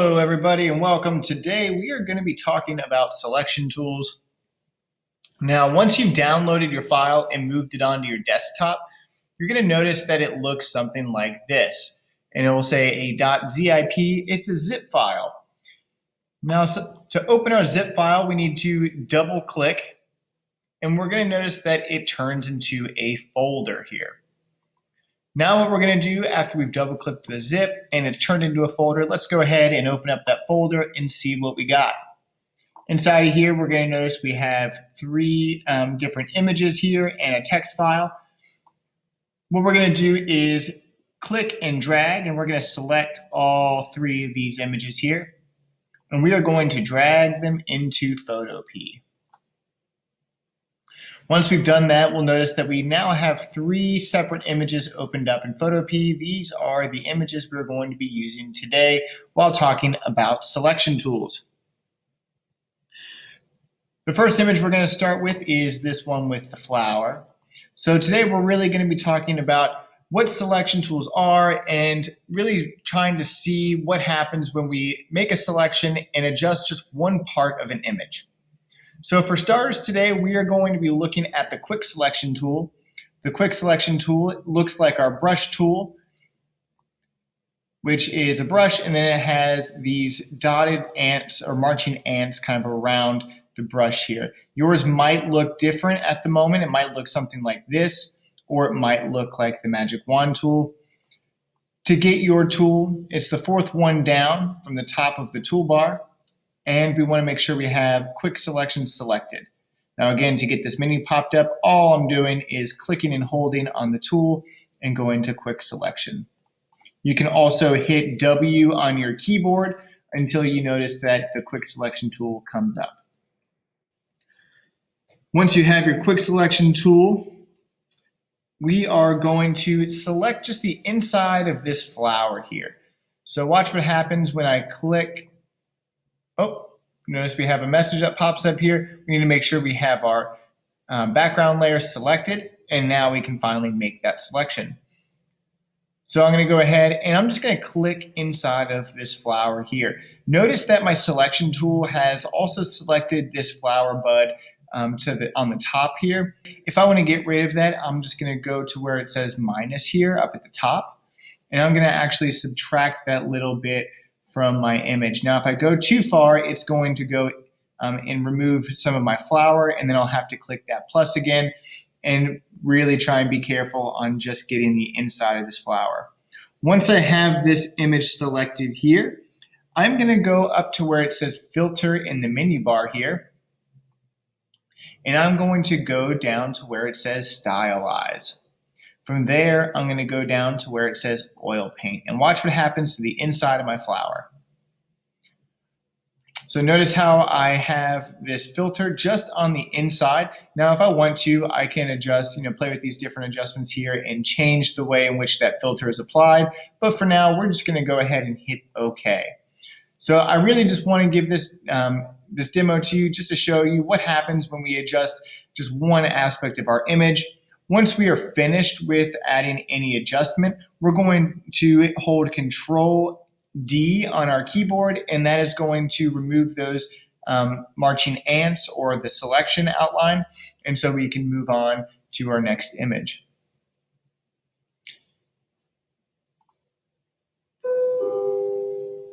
Hello, everybody, and welcome. Today, we are going to be talking about selection tools. Now, once you've downloaded your file and moved it onto your desktop, you're going to notice that it looks something like this. And it will say a .zip. It's a zip file. Now, to open our zip file, we need to double click, and we're going to notice that it turns into a folder here. Now what we're going to do after we've double clicked the zip and it's turned into a folder, let's go ahead and open up that folder and see what we got. Inside of here, we're going to notice we have three different images here and a text file. What we're going to do is click and drag, and we're going to select all three of these images here. And we are going to drag them into Photopea. Once we've done that, we'll notice that we now have three separate images opened up in Photopea. These are the images we're going to be using today while talking about selection tools. The first image we're going to start with is this one with the flower. So today we're really going to be talking about what selection tools are and really trying to see what happens when we make a selection and adjust just one part of an image. So for starters today, we are going to be looking at the Quick Selection tool. The Quick Selection tool looks like our brush tool, which is a brush, and then it has these dotted ants or marching ants kind of around the brush here. Yours might look different at the moment. It might look something like this, or it might look like the Magic Wand tool. To get your tool, it's the fourth one down from the top of the toolbar. And we want to make sure we have Quick Selection selected. Now again, to get this menu popped up, all I'm doing is clicking and holding on the tool and going to Quick Selection. You can also hit W on your keyboard until you notice that the Quick Selection tool comes up. Once you have your Quick Selection tool, we are going to select just the inside of this flower here. So watch what happens when I click. Oh, notice we have a message that pops up here. We need to make sure we have our background layer selected, and now we can finally make that selection. So I'm going to go ahead and I'm just going to click inside of this flower here. Notice that my selection tool has also selected this flower bud on the top here. If I want to get rid of that, I'm just going to go to where it says minus here up at the top, and I'm going to actually subtract that little bit from my image. Now, if I go too far, it's going to go and remove some of my flower, and then I'll have to click that plus again and really try and be careful on just getting the inside of this flower. Once I have this image selected here, I'm going to go up to where it says filter in the menu bar here, and I'm going to go down to where it says stylize. From there, I'm going to go down to where it says oil paint and watch what happens to the inside of my flower. So notice how I have this filter just on the inside. Now, if I want to, I can adjust, play with these different adjustments here and change the way in which that filter is applied. But for now, we're just going to go ahead and hit OK. So I really just want to give this demo to you just to show you what happens when we adjust just one aspect of our image. Once we are finished with adding any adjustment, we're going to hold Control D on our keyboard, and that is going to remove those marching ants or the selection outline, and so we can move on to our next image.